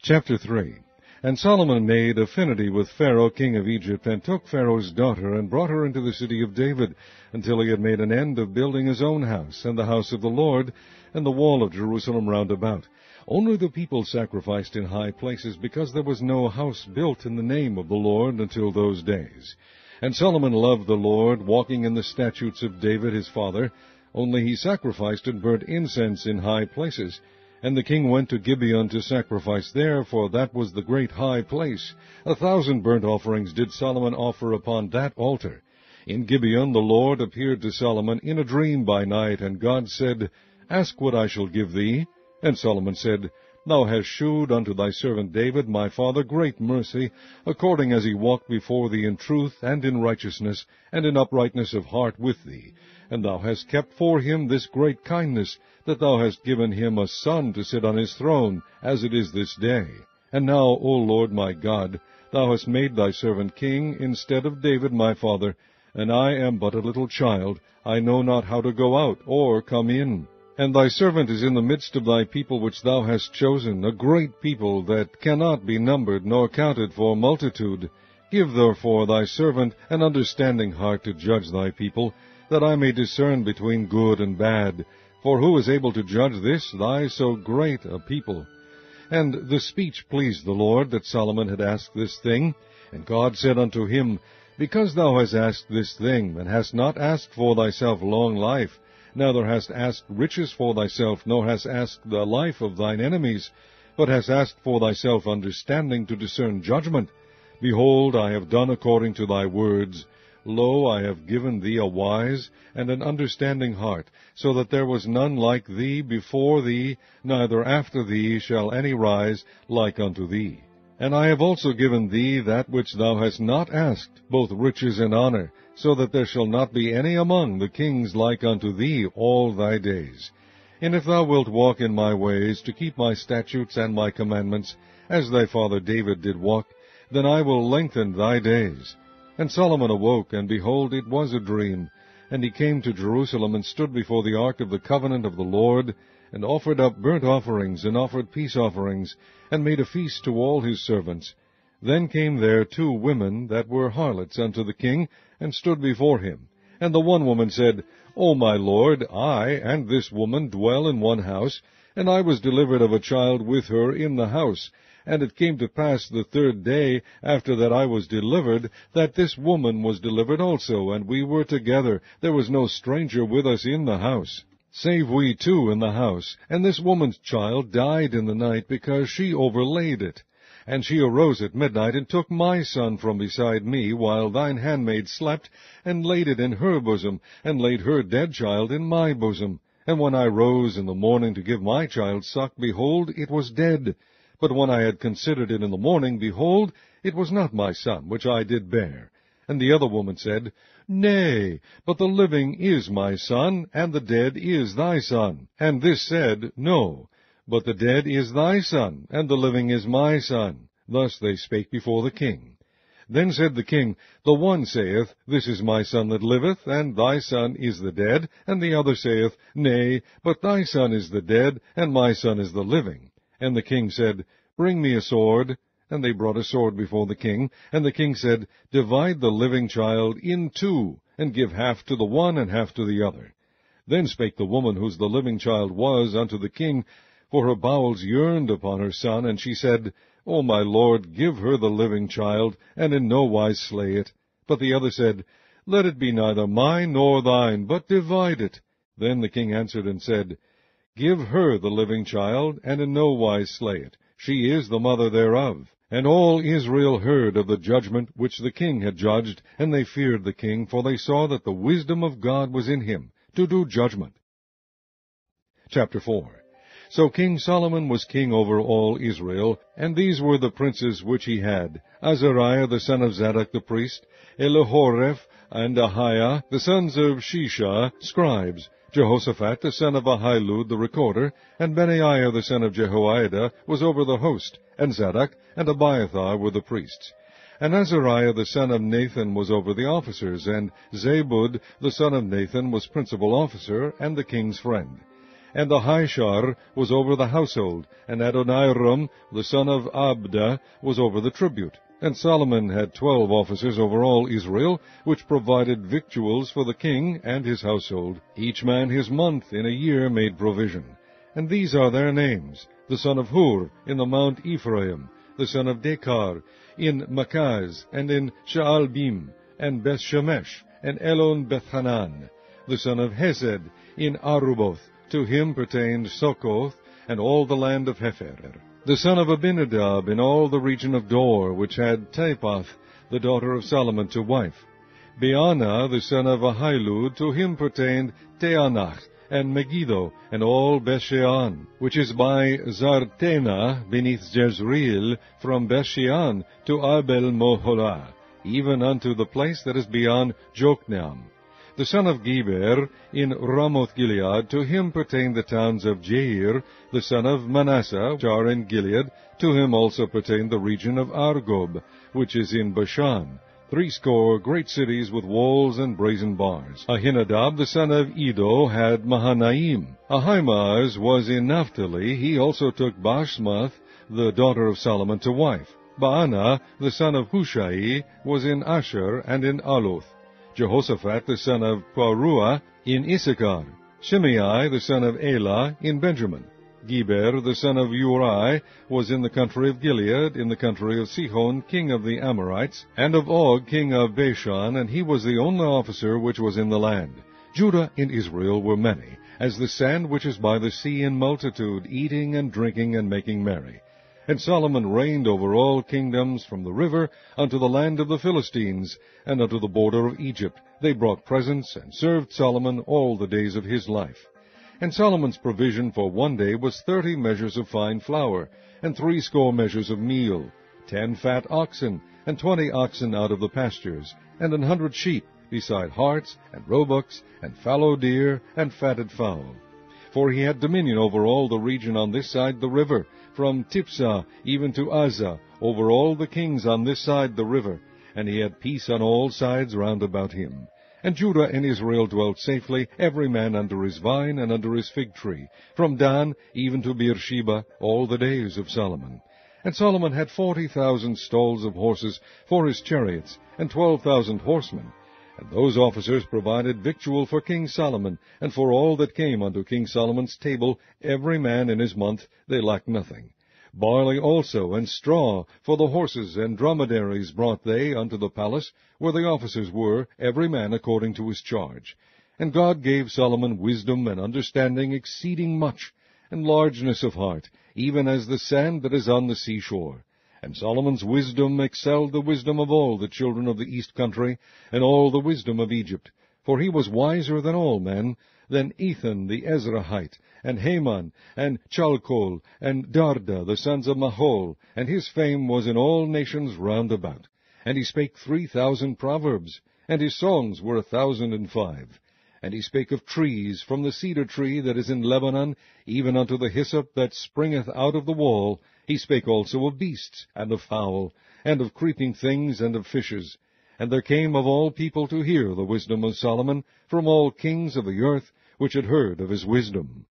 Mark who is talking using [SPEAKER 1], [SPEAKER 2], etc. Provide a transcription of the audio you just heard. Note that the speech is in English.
[SPEAKER 1] Chapter 3. And Solomon made affinity with Pharaoh king of Egypt, and took Pharaoh's daughter, and brought her into the city of David, until he had made an end of building his own house, and the house of the Lord, and the wall of Jerusalem round about. Only the people sacrificed in high places, because there was no house built in the name of the Lord until those days. And Solomon loved the Lord, walking in the statutes of David his father, only he sacrificed and burnt incense in high places. And the king went to Gibeon to sacrifice there, for that was the great high place. 1,000 burnt offerings did Solomon offer upon that altar. In Gibeon the Lord appeared to Solomon in a dream by night, and God said, Ask what I shall give thee. And Solomon said, Thou hast shewed unto thy servant David my father great mercy, according as he walked before thee in truth, and in righteousness, and in uprightness of heart with thee. And thou hast kept for him this great kindness, that thou hast given him a son to sit on his throne, as it is this day. And now, O Lord my God, thou hast made thy servant king instead of David my father, and I am but a little child, I know not how to go out or come in. And thy servant is in the midst of thy people which thou hast chosen, a great people that cannot be numbered nor counted for multitude. Give therefore thy servant an understanding heart to judge thy people, that I may discern between good and bad. For who is able to judge this, thy so great a people? And the speech pleased the Lord, that Solomon had asked this thing. And God said unto him, Because thou hast asked this thing, and hast not asked for thyself long life, neither hast asked riches for thyself, nor hast asked the life of thine enemies, but hast asked for thyself understanding to discern judgment. Behold, I have done according to thy words. Lo, I have given thee a wise and an understanding heart, so that there was none like thee before thee, neither after thee shall any rise like unto thee. And I have also given thee that which thou hast not asked, both riches and honor, so that there shall not be any among the kings like unto thee all thy days. And if thou wilt walk in my ways, to keep my statutes and my commandments, as thy father David did walk, then I will lengthen thy days. And Solomon awoke, and behold, it was a dream. And he came to Jerusalem, and stood before the ark of the covenant of the Lord, and offered up burnt offerings, and offered peace offerings, and made a feast to all his servants. Then came there 2 women that were harlots unto the king, and stood before him. And the one woman said, O my lord, I and this woman dwell in one house, and I was delivered of a child with her in the house. And it came to pass the 3rd day after that I was delivered, that this woman was delivered also, and we were together. There was no stranger with us in the house, save we 2 in the house. And this woman's child died in the night, because she overlaid it. And she arose at midnight, and took my son from beside me, while thine handmaid slept, and laid it in her bosom, and laid her dead child in my bosom. And when I rose in the morning to give my child suck, behold, it was dead. But when I had considered it in the morning, behold, it was not my son, which I did bear. And the other woman said, Nay, but the living is my son, and the dead is thy son. And this said, No, but the dead is thy son, and the living is my son. Thus they spake before the king. Then said the king, The one saith, This is my son that liveth, and thy son is the dead. And the other saith, Nay, but thy son is the dead, and my son is the living. And the king said, Bring me a sword. And they brought a sword before the king. And the king said, Divide the living child in 2, and give half to the one and half to the other. Then spake the woman whose the living child was unto the king, for her bowels yearned upon her son, and she said, O my lord, give her the living child, and in no wise slay it. But the other said, Let it be neither mine nor thine, but divide it. Then the king answered and said, Give her the living child, and in no wise slay it. She is the mother thereof. And all Israel heard of the judgment which the king had judged, and they feared the king, for they saw that the wisdom of God was in him, to do judgment. Chapter 4. So King Solomon was king over all Israel, and these were the princes which he had: Azariah the son of Zadok the priest, Elihoreph and Ahiah the sons of Shisha, scribes, Jehoshaphat the son of Ahilud the recorder, and Benaiah the son of Jehoiada was over the host, and Zadok and Abiathar were the priests. And Azariah the son of Nathan was over the officers, and Zabud the son of Nathan was principal officer, and the king's friend. And Ahishar was over the household, and Adoniram, the son of Abda, was over the tribute. And Solomon had 12 officers over all Israel, which provided victuals for the king and his household. Each man his month in a year made provision. And these are their names: the son of Hur, in the Mount Ephraim, the son of Dekar, in Makaz, and in Shaalbim, and Bethshemesh, and Elon Bethhanan, the son of Hesed, in Aruboth. To him pertained Sokoth, and all the land of Hepher. The son of Abinadab, in all the region of Dor, which had Taphath, the daughter of Solomon, to wife. Baana, the son of Ahilud, to him pertained Teanach, and Megiddo, and all Bethshean, which is by Zartena, beneath Jezreel, from Bethshean to Abel-Moholah, even unto the place that is beyond Jokneam. The son of Geber, in Ramoth-Gilead, to him pertained the towns of Jair, the son of Manasseh, which are in Gilead. To him also pertained the region of Argob, which is in Bashan, 80 great cities with walls and brazen bars. Ahinadab, the son of Edo, had Mahanaim. Ahimaaz was in Naphtali. He also took Bashmath, the daughter of Solomon, to wife. Baana, the son of Hushai, was in Asher and in Aloth. Jehoshaphat, the son of Paruah, in Issachar. Shimei, the son of Elah, in Benjamin. Geber, the son of Uri, was in the country of Gilead, in the country of Sihon, king of the Amorites, and of Og, king of Bashan, and he was the only officer which was in the land. Judah and Israel were many, as the sand which is by the sea in multitude, eating and drinking and making merry. And Solomon reigned over all kingdoms from the river unto the land of the Philistines, and unto the border of Egypt. They brought presents, and served Solomon all the days of his life. And Solomon's provision for one day was 30 measures of fine flour, and 80 measures of meal, 10 fat oxen, and 20 oxen out of the pastures, and 100 sheep, beside harts, and roebucks, and fallow deer, and fatted fowl. For he had dominion over all the region on this side the river, from Tipsah even to Azzah, over all the kings on this side the river, and he had peace on all sides round about him. And Judah and Israel dwelt safely, every man under his vine and under his fig tree, from Dan even to Beersheba, all the days of Solomon. And Solomon had 40,000 stalls of horses for his chariots, and 12,000 horsemen. And those officers provided victual for King Solomon, and for all that came unto King Solomon's table, every man in his month. They lacked nothing. Barley also and straw for the horses and dromedaries brought they unto the palace, where the officers were, every man according to his charge. And God gave Solomon wisdom and understanding exceeding much, and largeness of heart, even as the sand that is on the seashore. And Solomon's wisdom excelled the wisdom of all the children of the east country, and all the wisdom of Egypt. For he was wiser than all men, than Ethan the Ezrahite, and Haman, and Chalcol, and Darda, the sons of Mahol, and his fame was in all nations round about. And he spake 3,000 proverbs, and his songs were 1,005. And he spake of trees, from the cedar tree that is in Lebanon, even unto the hyssop that springeth out of the wall. He spake also of beasts, and of fowl, and of creeping things, and of fishes. And there came of all people to hear the wisdom of Solomon, from all kings of the earth, which had heard of his wisdom.